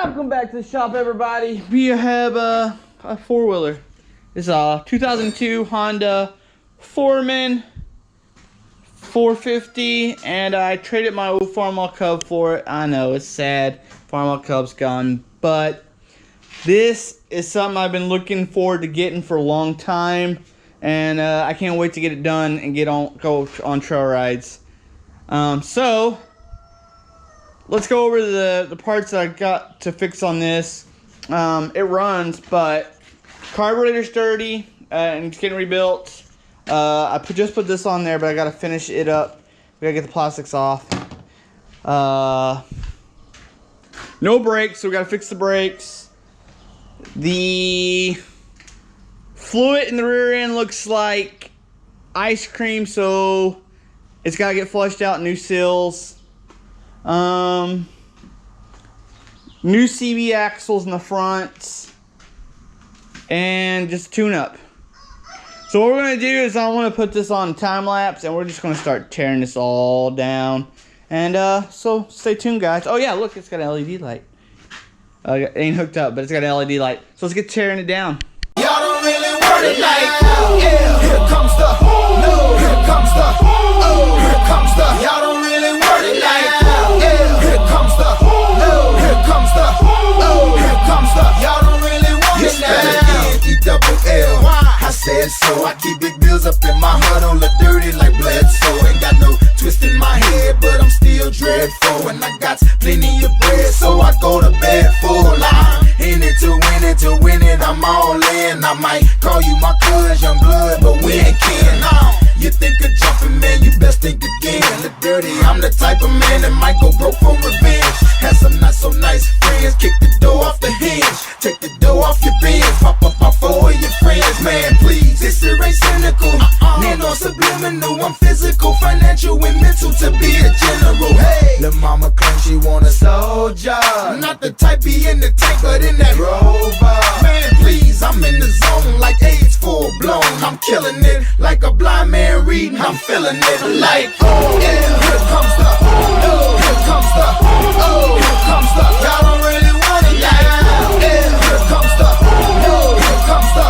Welcome back to the shop, everybody. We have a four-wheeler. It's a 2002 Honda Foreman 450, and I traded my old Farmall Cub for it. I know, it's sad. Farmall Cub's gone, but this is something I've been looking forward to getting for a long time, and I can't wait to get it done and go on trail rides. So let's go over the parts that I got to fix on this. It runs, but carburetor's dirty and it's getting rebuilt. I just put this on there, but I gotta finish it up. We gotta get the plastics off. No brakes, so we gotta fix the brakes. The fluid in the rear end looks like ice cream, so it's gotta get flushed out. New seals. New CV axles in the front, and just tune up. So what we're gonna do is I want to put this on time lapse, and we're just gonna start tearing this all down. And so stay tuned, guys. Oh yeah, look, it's got an LED light. It ain't hooked up, but it's got an LED light. So let's get tearing it down. Y'all don't really want it like, yeah. Here comes the, no. Here comes the, oh. Here comes the, y'all don't really want it like, yeah. Here comes the, no. Here comes the, oh. Here comes the, y'all don't really want it now. E-double-L. I said so. I keep big bills up in my heart, don't look dirty like Bledsoe. Ain't got no twist in my head, but I'm still dreadful. And I got plenty of bread, so I go to bed full. I'm in it to win it, I'm all in. I might call you my cuz, young blood, but we ain't kin. You think of jumping, man, you best think again. Look dirty, I'm the type of man that might go broke for revenge. Had some not so nice friends, kick the door off the hinge. Take the door off your bins, pop up off 4 of your friends. Man, please, this shit ain't cynical. Nano subliminal, I'm physical, financial, and mental to be a general. Hey, the mama claims she want a soldier. Not the type be in the tank, but in that Rover. Man, please, I'm in the zone like AIDS full blown. I'm killing it like a blind man reading. I'm feeling it like, oh yeah. Here comes the, oh. Here comes the, oh. Here comes the, y'all don't really want it like, yeah. Here comes the, oh. Here comes the,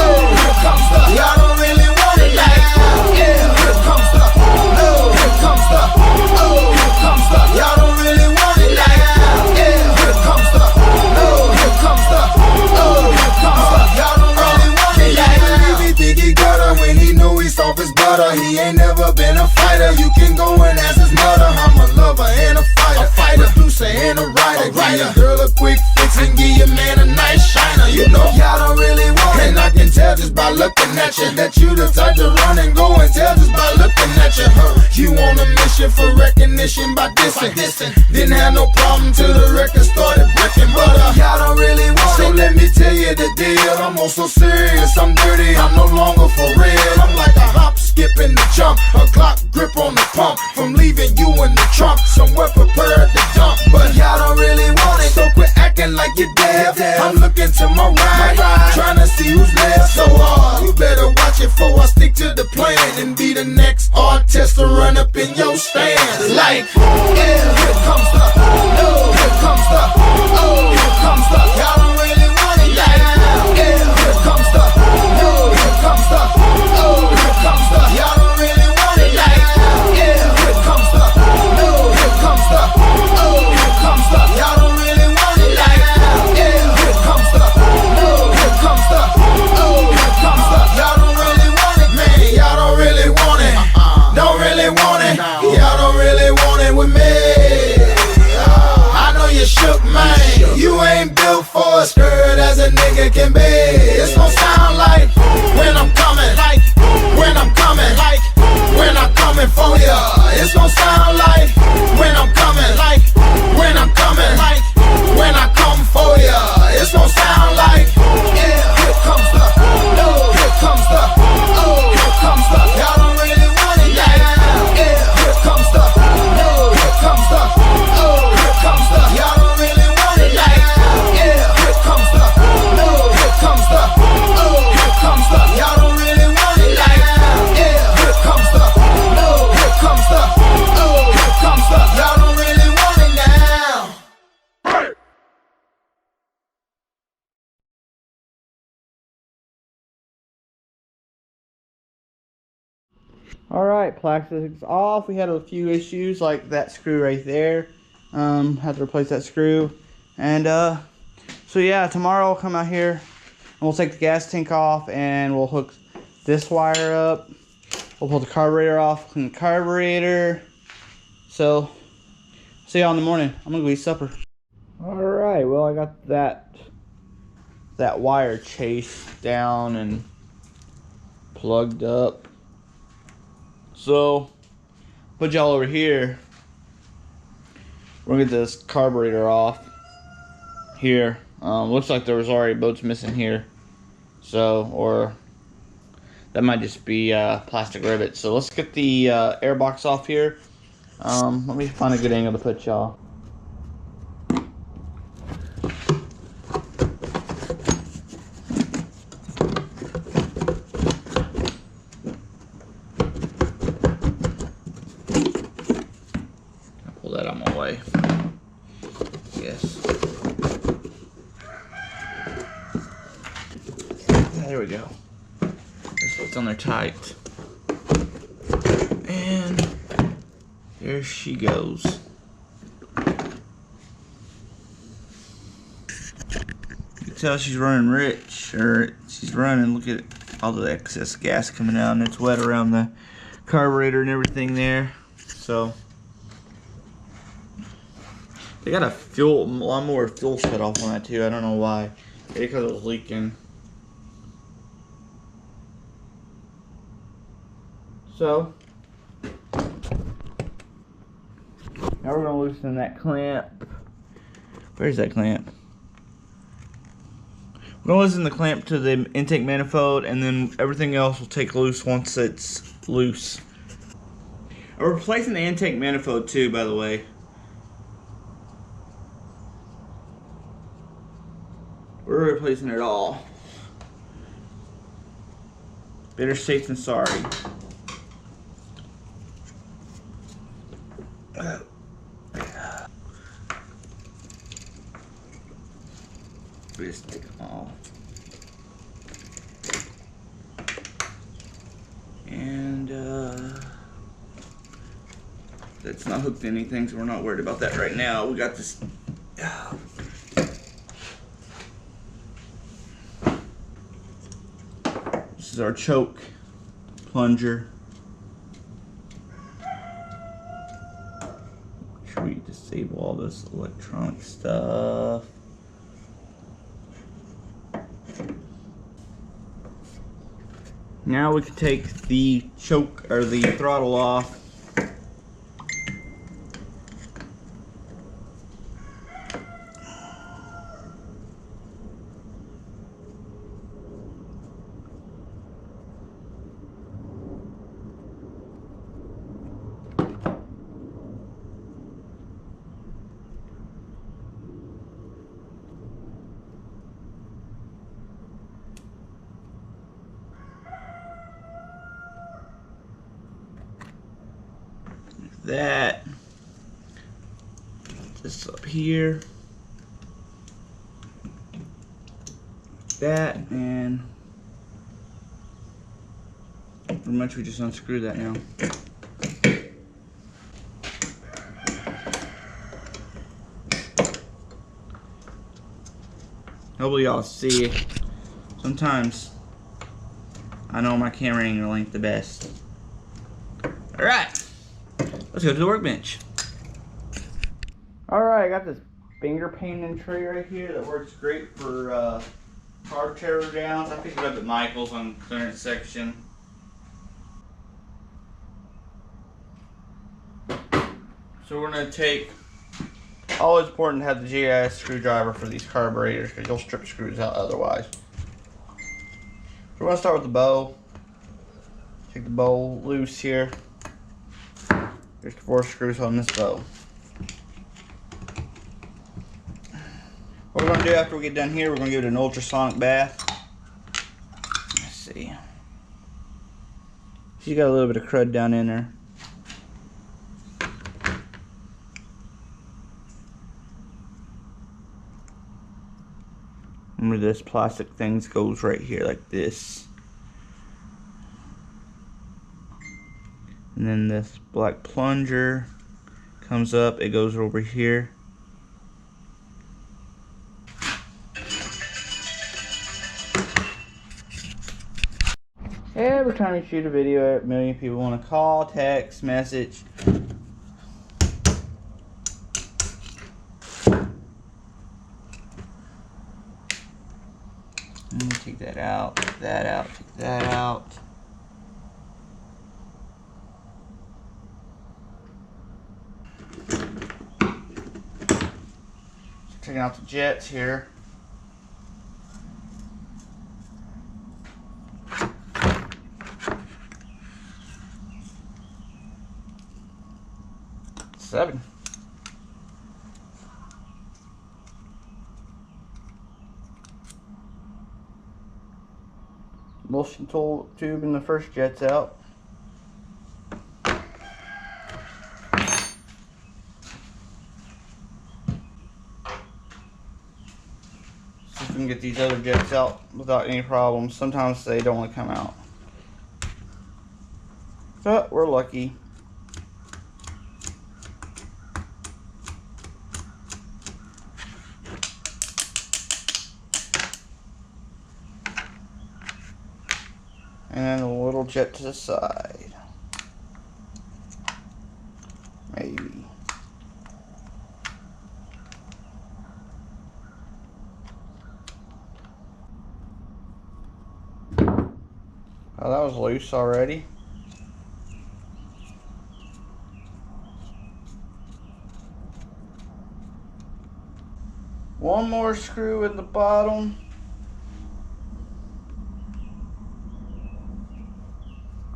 oh. Here comes the, y'all don't really want it like, yeah. Here comes the, oh. Here comes the, oh. Here comes the, y'all don't really want it like, yeah. Here comes the, oh. Here comes the, oh. Here comes the, y'all don't really want it like. He think he got her when he know he's off his butter. He ain't never been a fighter. You can go and ask his mother. I'm a lover and a fighter, producer and a writer. Give your girl a quick fix and give your man a nice shiner. You know y'all don't really want it, and I can tell just by looking at you that you the type to run and go and tell just by looking at you. You on a mission for recognition by dissing. Didn't have no problem till the record started breaking, but y'all don't really want it. So let me tell you the deal. I'm also serious, I'm dirty, I'm no longer for real. I'm like a hop, skip, and a jump, a clock grip on the pump. From leaving you in the trunk, somewhere prepared to dump, but y'all don't really want it. So quit acting like you're deaf. I'm looking to my right, trying to see who's left. So you better watch it before I stick to the plan and be the next artist to run up in your stands. Like, yeah, here comes the, oh, here comes the, oh, here comes the, y'all don't really want it like, yeah, here comes the, oh, here comes the, oh, here comes the, y'all don't really want it like, yeah, here comes the, oh, here comes the, oh, here comes the, y'all don't really want it like, yeah, here comes the, oh, here comes the, oh, here comes the, y'all don't really want it, man, y'all don't really want it, don't really want it, y'all don't really want it with me. I know you shook, man. You ain't built for a skirt as a nigga can be. It's gon' sound like when I'm coming, like when I'm coming, like when I'm coming for ya. It's gon' sound like when I'm coming, like when I'm coming, like when I come for ya. It's gon' sound like, yeah, here comes the, oh, here comes the, oh, here comes the, y'all don't really want it like, yeah, here comes the, oh, here comes the, oh, here comes the, y'all don't really want it like, yeah, here comes the, oh, here comes the, oh, here Alright, plastic's off. We had a few issues like that screw right there. Had to replace that screw. And so yeah, tomorrow I'll come out here and we'll take the gas tank off and we'll hook this wire up. We'll pull the carburetor off, clean the carburetor. So, see y'all in the morning. I'm gonna go eat supper. Alright, well I got that wire chased down and plugged up. So, put y'all over here. We're gonna get this carburetor off here. Looks like there was already bolts missing here. So, or that might just be plastic rivets. So let's get the air box off here. Let me find a good angle to put y'all. Pull that out of my way. Yes. There we go. This fits on there tight. And there she goes. You can tell she's running rich, or she's running. Look at all the excess gas coming out, and it's wet around the carburetor and everything there. So they got a lawnmower fuel shut off on that too. I don't know why. Maybe because it was leaking. So now we're gonna loosen that clamp. Where's that clamp? We're gonna loosen the clamp to the intake manifold, and then everything else will take loose once it's loose. We're replacing the intake manifold too, by the way. We're replacing it all. Better safe than sorry. Just take them off. And that's not hooked to anything, so we're not worried about that right now. We got this. This is our choke plunger. Make sure we disable all this electronic stuff. Now we can take the choke or the throttle off. That this up here, that, and pretty much we just unscrew that now. Hopefully y'all see it. Sometimes I know my camera angle ain't the best. Alright. Let's go to the workbench. Alright, I got this finger painting tray right here that works great for car tear downs. I picked it up at Michael's on clearance section. So we're going to take, always important to have the GIS screwdriver for these carburetors because you'll strip screws out otherwise. So we're going to start with the bowl. Take the bowl loose here. There's 4 screws on this bow. What we're going to do after we get done here, we're going to give it an ultrasonic bath. Let's see. She's got a little bit of crud down in her. Remember, this plastic thing goes right here like this. And then this black plunger comes up, it goes over here. Every time you shoot a video, a million people want to call, text, message. Take that out, take that out, take that out. Taking out the jets here. Seven. Motion tube in the first jet's out. See if we can get these other jets out without any problems. Sometimes they don't want to come out, but we're lucky. And then a little jet to the side. Maybe. Oh, that was loose already. One more screw at the bottom.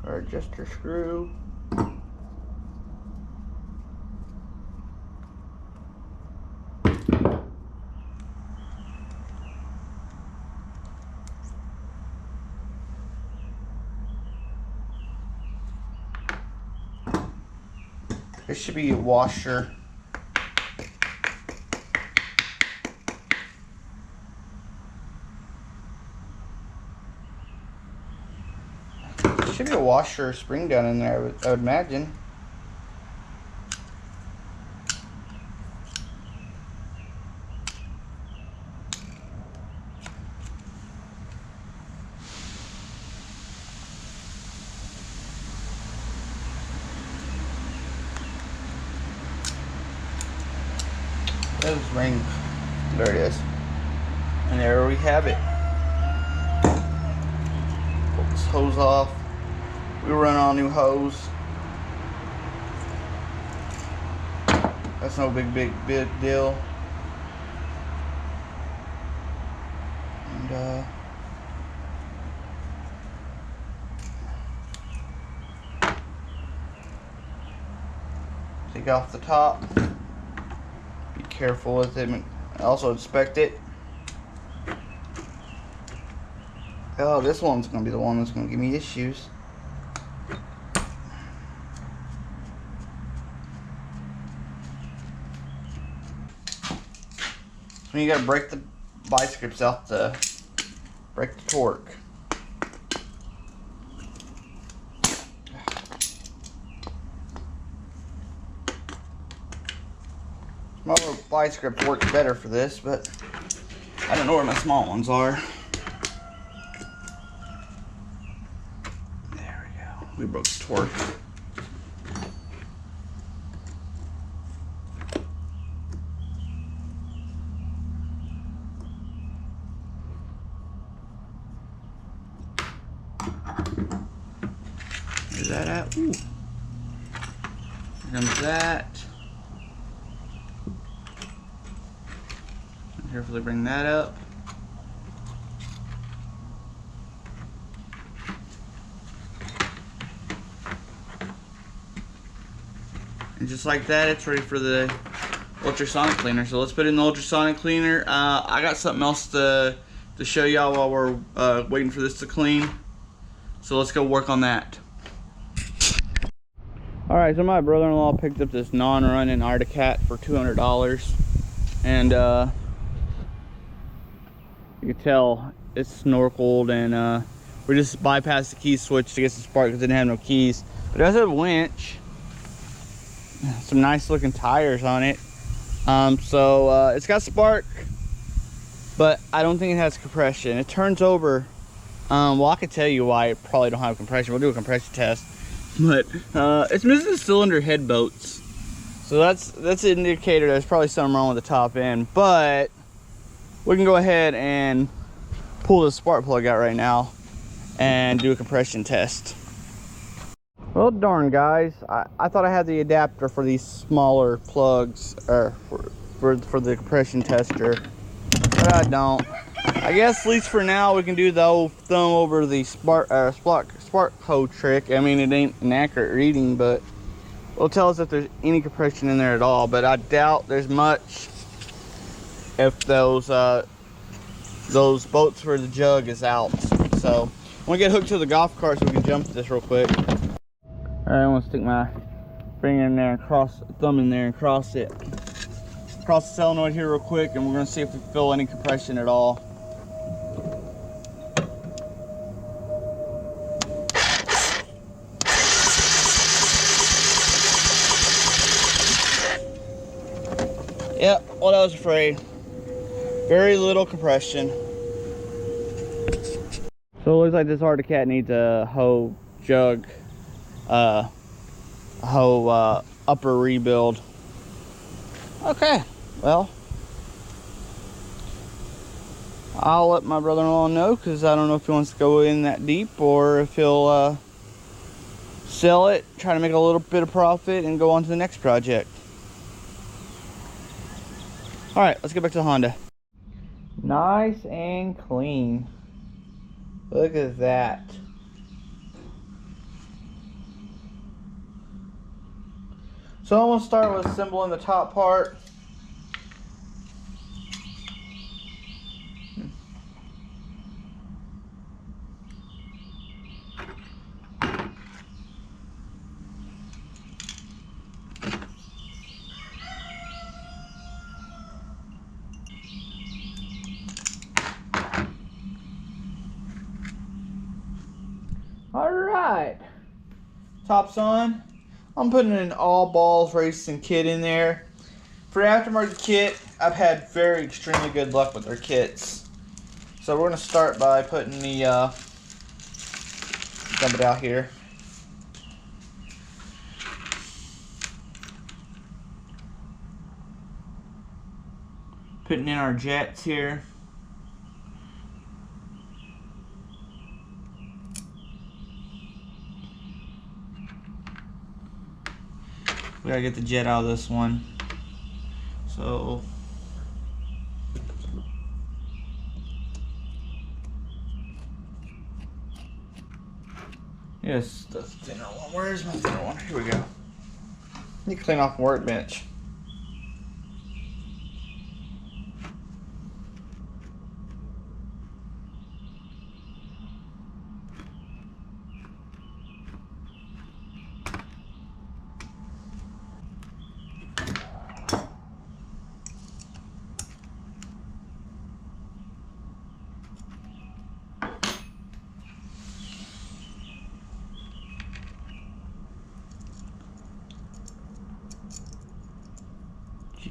Or adjuster screw. There should be a washer. There should be a washer or spring down in there, I would imagine. Those rings. There it is. And there we have it. Pull this hose off. We run on new hose. That's no big deal. And take off the top. Be careful with it. Also inspect it. Oh, this one's gonna be the one that's gonna give me issues. So you gotta break the vice grips out to break the torque. Smaller vice grip works better for this, but I don't know where my small ones are. There we go. We broke the torque. Where's that at? Ooh. Here comes that. Carefully bring that up. And just like that, it's ready for the ultrasonic cleaner. So let's put in the ultrasonic cleaner. I got something else to show y'all while we're waiting for this to clean. So let's go work on that. Alright, so my brother-in-law picked up this non-running Articat for $200. And you can tell it's snorkeled, and we just bypassed the key switch to get some spark because it didn't have no keys. It does have a winch. Some nice looking tires on it. It's got spark, but I don't think it has compression. It turns over. Well, I can tell you why it probably don't have compression. We'll do a compression test. But it's missing the cylinder head bolts. So that's an indicator there's probably something wrong with the top end. But we can go ahead and pull the spark plug out right now and do a compression test. Well, darn guys, I thought I had the adapter for these smaller plugs, or for the compression tester, but I don't. I guess at least for now we can do the old thumb over the spark hole trick. I mean, it ain't an accurate reading, but it'll tell us if there's any compression in there at all. But I doubt there's much if those bolts for the jug is out. So I'm gonna get hooked to the golf cart so we can jump this real quick. All right, I'm gonna stick my finger in there and thumb in there and cross the solenoid here real quick, and we're gonna see if we feel any compression at all. Yep, what I was afraid. Very little compression. So it looks like this Arctic Cat needs a whole jug, upper rebuild. Okay, well, I'll let my brother-in-law know, because I don't know if he wants to go in that deep or if he'll sell it, try to make a little bit of profit and go on to the next project. All right, let's get back to the Honda. Nice and clean. Look at that. So I'm going to start with assembling the top part. Alright, top's on. I'm putting an all balls racing kit in there. For aftermarket kit, I've had very extremely good luck with their kits. So we're going to start by putting the dump it out here. Putting in our jets here. We gotta get the jet out of this one. So yes, the thinner one. Where's my thinner one? Here we go. Need to clean off the workbench.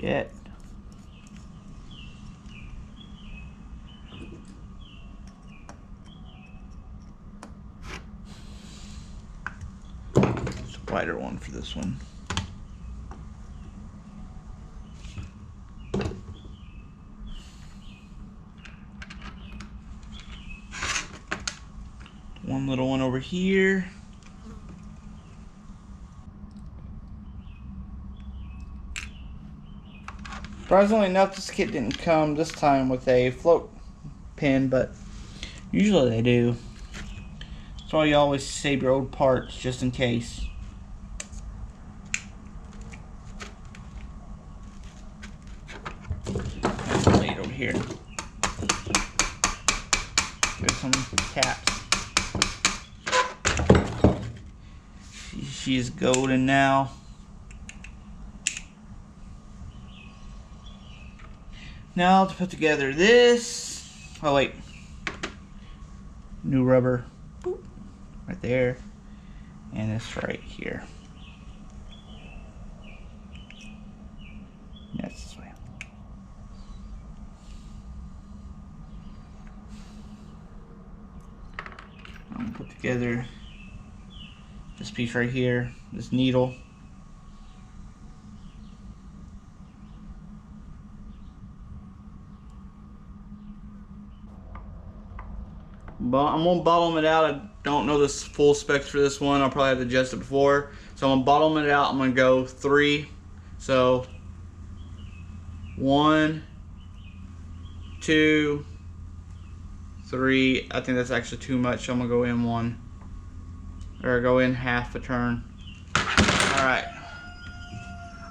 Jet. It's a wider one for this one. One little one over here. Surprisingly enough, this kit didn't come this time with a float pin, but usually they do. That's why you always save your old parts just in case. Lay it over here. There's some caps. She's golden now. Now to put together this, oh wait, new rubber, boop, right there, and it's right here. That's this way. I'm gonna put together this piece right here, this needle. But I'm gonna bottom it out. I don't know the full specs for this one. I'll probably have to adjust it before. So I'm gonna bottom it out. I'm gonna go 3. So 1, 2, 3. I think that's actually too much. So I'm gonna go in 1, or go in half a turn. All right.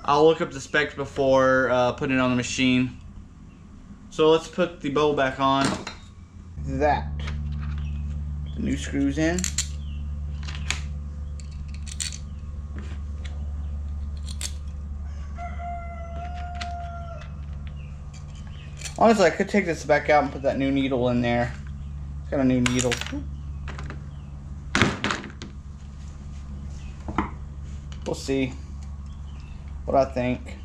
I'll look up the specs before putting it on the machine. So let's put the bowl back on. That. The new screws in. Honestly, I could take this back out and put that new needle in there. It's got a new needle. We'll see what I think.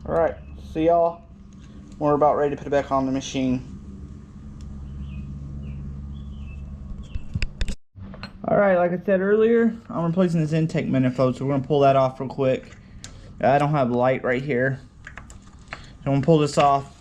Alright, see y'all when we're about ready to put it back on the machine. Alright, like I said earlier, I'm replacing this intake manifold, so we're going to pull that off real quick. I don't have light right here. So I'm going to pull this off.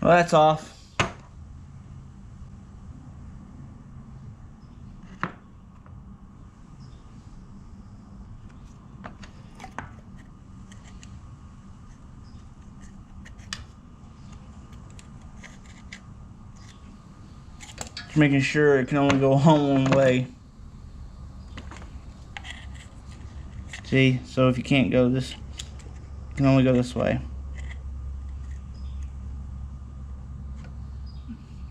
Well, that's off. Just making sure it can only go on one way. See, so if you can't go this, you can only go this way.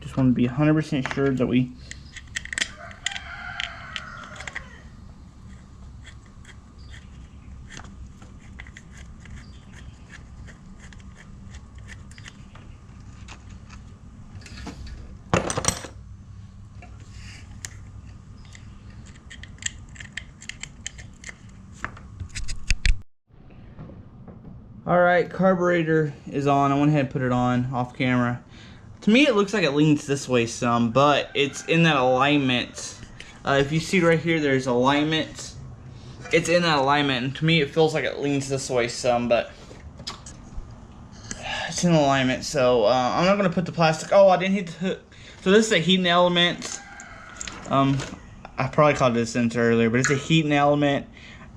Just want to be 100% sure that we Alright, carburetor is on. I went ahead and put it on off camera. To me it looks like it leans this way some, but it's in that alignment. If you see right here, there's alignment. It's in that alignment, and to me it feels like it leans this way some, but it's in alignment. So I'm not going to put the plastic. Oh, I didn't hit the hook. So this is a heating element. I probably called it a sensor earlier, but it's a heating element,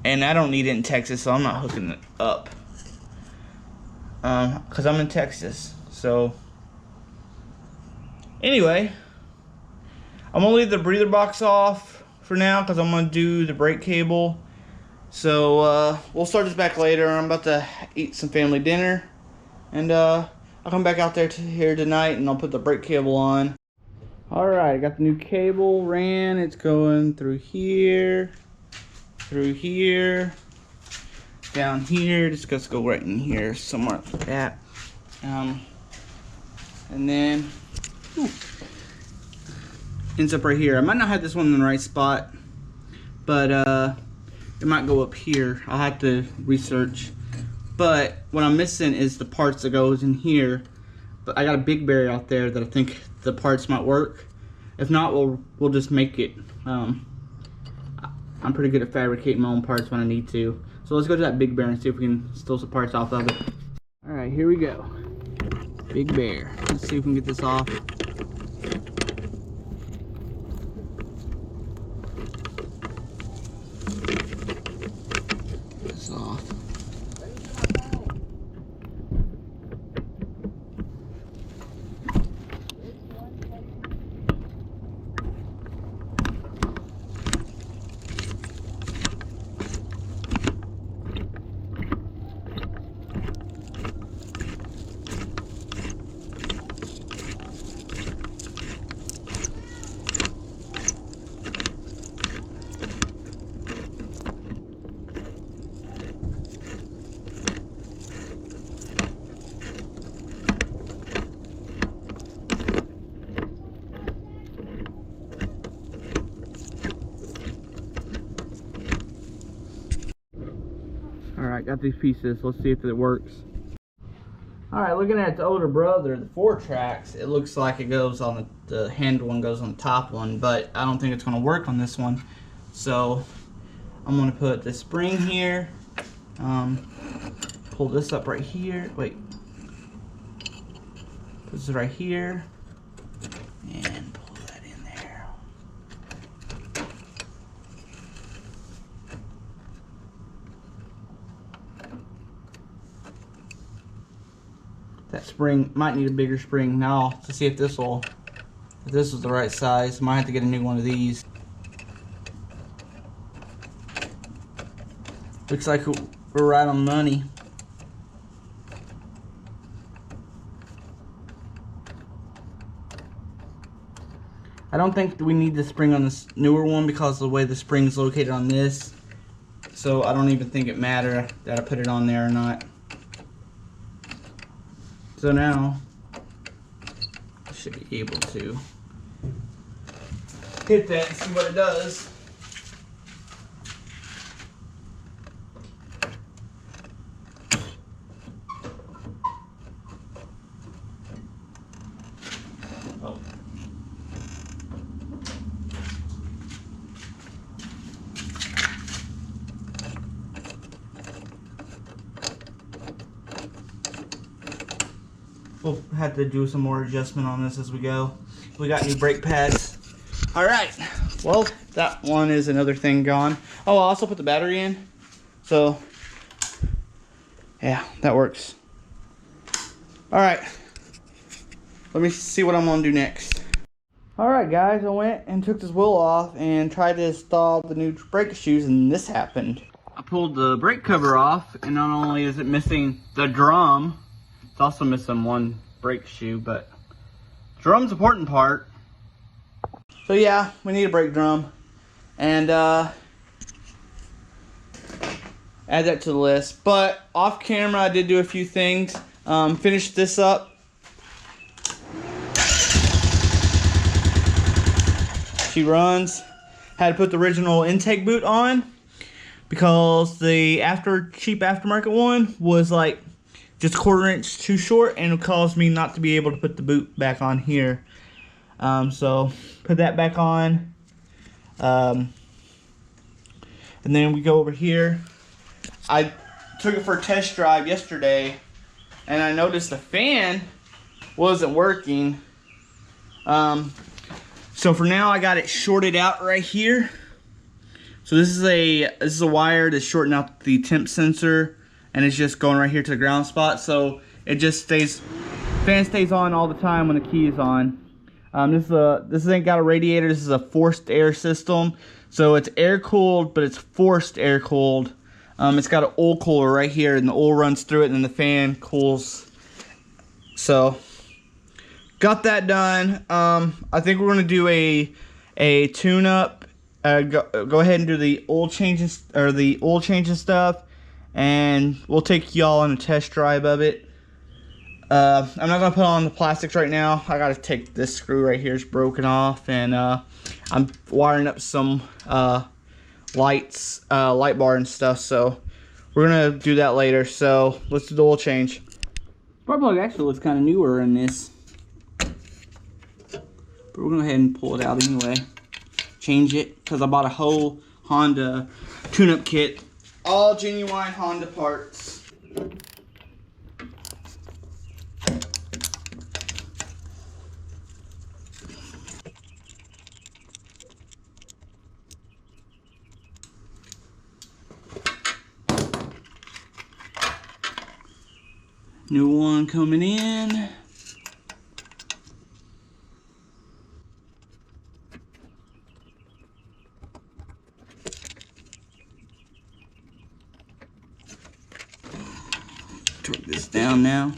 and I don't need it in Texas, so I'm not hooking it up. Because I'm in Texas. So anyway, I'm gonna leave the breather box off for now because I'm gonna do the brake cable. So we'll start this back later. I'm about to eat some family dinner, and I'll come back out there here tonight and I'll put the brake cable on. Alright, I got the new cable ran. It's going through here, down here. Just gonna go right in here somewhere like that. And then ends up right here. I might not have this one in the right spot, but it might go up here. I'll have to research. But what I'm missing is the parts that goes in here. But I got a big barrier out there that I think the parts might work. If not, we'll just make it. I'm pretty good at fabricating my own parts when I need to. So let's go to that big bear and see if we can steal some parts off of it. Alright, here we go. Big bear. Let's see if we can get this off. got these pieces. Let's see if it works. Alright, looking at the older brother, the 4-tracks, it looks like it goes on the hand one goes on the top one, but I don't think it's going to work on this one. So I'm going to put the spring here, pull this up right here, wait, put this right here, and pull that in there. That spring might need a bigger spring now to see if this is the right size. Might have to get a new one of these. Looks like we're right on money. I don't think we need the spring on this newer one because of the way the spring's located on this. So I don't even think it matters that I put it on there or not. So now I should be able to hit that and see what it does. Oh. We'll have to do some more adjustment on this as we go. We got new brake pads. All right, well, that one is another thing gone. Oh, I also put the battery in. So, yeah, that works. All right, let me see what I'm gonna do next. All right, guys, I went and took this wheel off and tried to install the new brake shoes, and this happened. I pulled the brake cover off, and not only is it missing the drum, it's also missing one brake shoe, but drum's an important part. So yeah, we need a brake drum, and add that to the list. But off camera, I did do a few things. Finished this up. She runs. Had to put the original intake boot on because the cheap aftermarket one was like just a 1/4 inch too short, and it caused me not to be able to put the boot back on here. So put that back on, and then we go over here. I took it for a test drive yesterday, and I noticed the fan wasn't working. So for now, I got it shorted out right here. So this is a wire that's shorting out the temp sensor, and it's just going right here to the ground spot. So it just fan stays on all the time when the key is on. This ain't got a radiator. This is a forced air system. So it's air cooled, but it's forced air cooled. It's got an oil cooler right here, and the oil runs through it, and then the fan cools. So got that done. I think we're gonna do a tune-up. Go ahead and do the oil changes stuff, and we'll take y'all on a test drive of it. I'm not gonna put on the plastics right now. I gotta take this screw right here, it's broken off, and I'm wiring up some lights, light bar and stuff. So we're gonna do that later. So let's do the oil change. Spark plug actually looks kind of newer in this, but we're gonna go ahead and pull it out anyway. Change it because I bought a whole Honda tune-up kit, all genuine Honda parts. New one coming in. Torque this down now.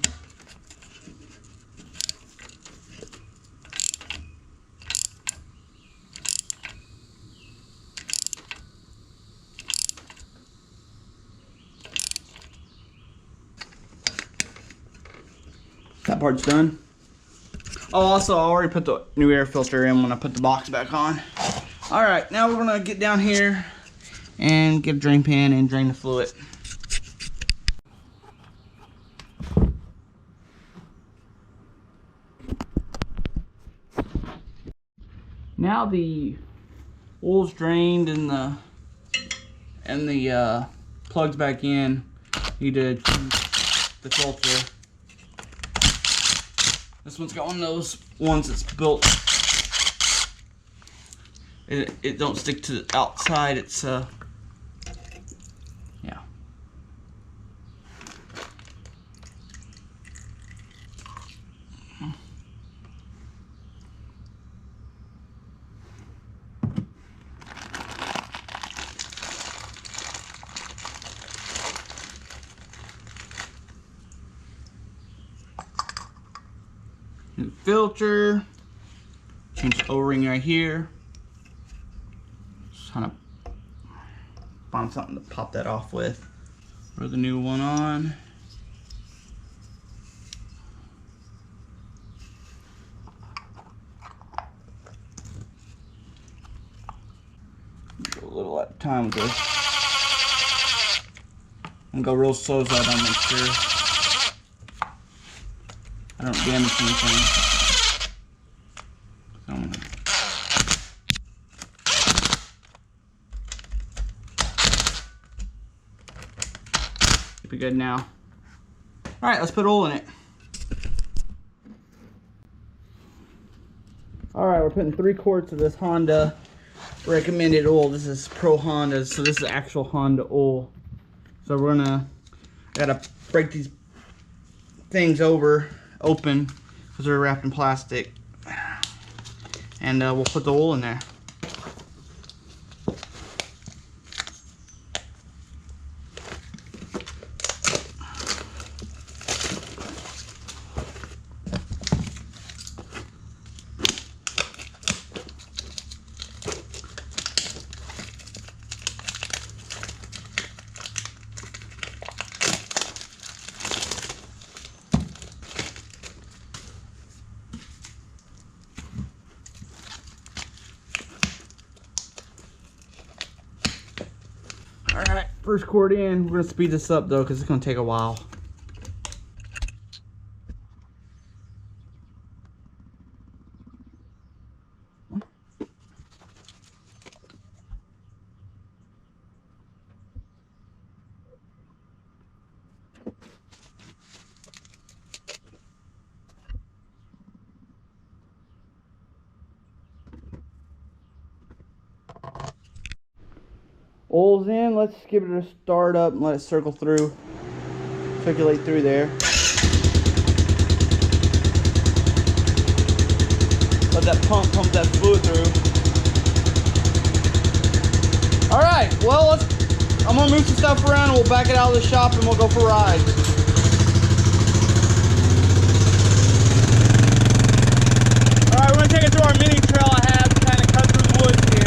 That part's done. Oh, also, I already put the new air filter in when I put the box back on. Alright, now we're gonna get down here and get a drain pan and drain the fluid. Now the oil's drained and the plugs back in. Need to change the filter. This one's got one of those ones that's built. It don't stick to the outside. It's yeah. New filter. Change the O-ring right here. Just kind of find something to pop that off with. Throw the new one on. Go a little at a time with this. I'm gonna go real slow so I don't make sure I don't damage anything. So I'm gonna be good now. All right, let's put oil in it. All right, we're putting 3 quarts of this Honda recommended oil. This is Pro Honda, so this is actual Honda oil. So we're gotta break these things open because they're wrapped in plastic, and we'll put the oil in there. Alright, first quart in. We're going to speed this up though because it's going to take a while. Oil's in. Let's give it a start up and let it circulate through there. Let that pump that fluid through. All right, well, I'm gonna move some stuff around and we'll back it out of the shop and we'll go for rides. All right, we're gonna take it through our mini trail I have to kind of cut through the woods here.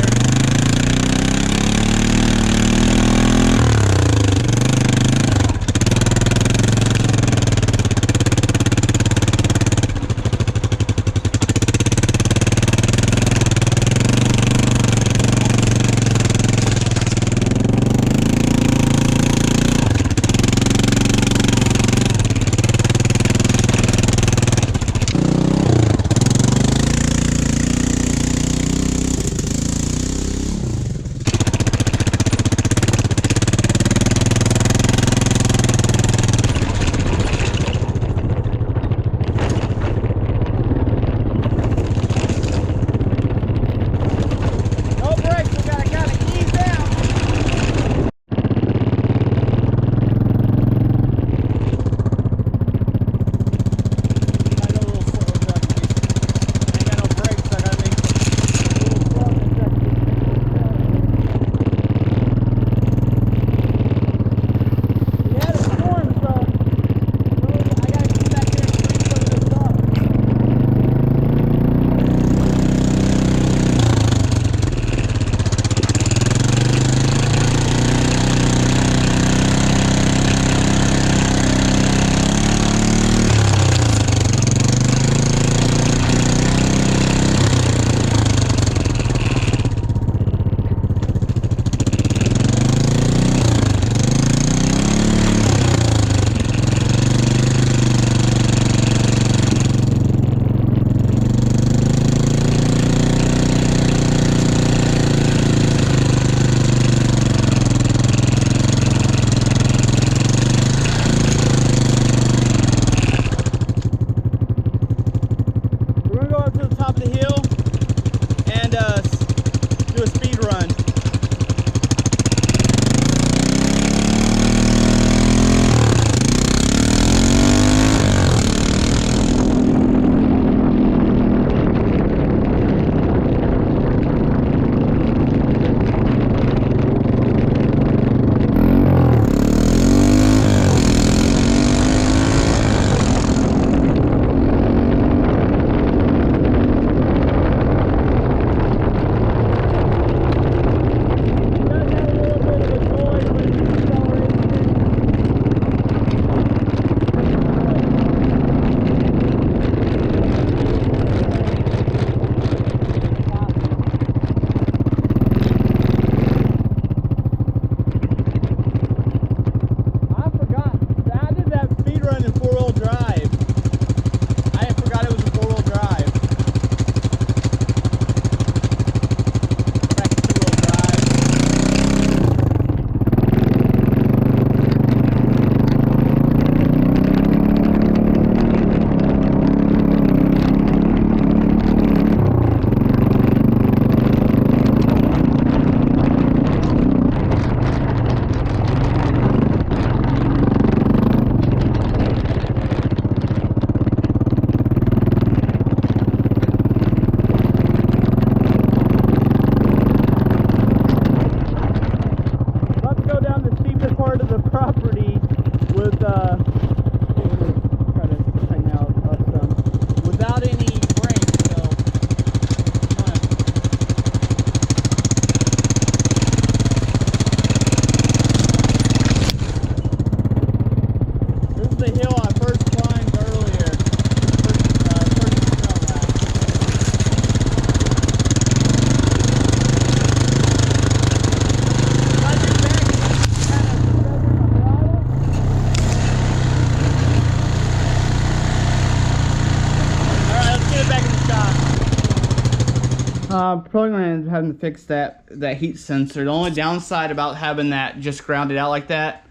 Probably gonna end up having to fix that heat sensor. The only downside about having that just grounded out like that,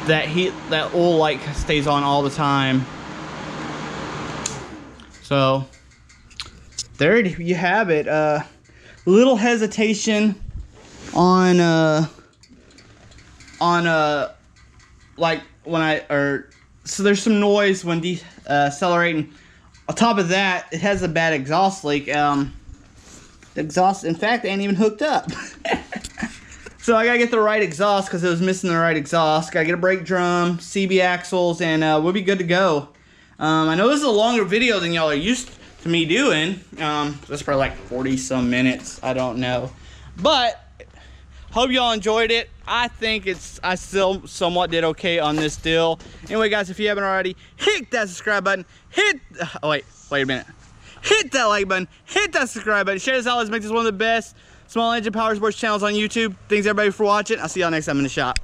that oil light stays on all the time. So there you have it. Little hesitation on like when so there's some noise when decelerating. On top of that, it has a bad exhaust leak. The exhaust, in fact, ain't even hooked up. So I gotta get the right exhaust because it was missing the right exhaust. Gotta get a brake drum, CB axles, and we'll be good to go. I know this is a longer video than y'all are used to me doing. That's probably like 40 some minutes. I don't know, but hope y'all enjoyed it. I think I still somewhat did okay on this deal. Anyway, guys, if you haven't already, hit that subscribe button. Oh wait a minute. Hit that like button. Hit that subscribe button. Share this out. Let's make this one of the best small engine power sports channels on YouTube. Thanks everybody for watching. I'll see y'all next time in the shop.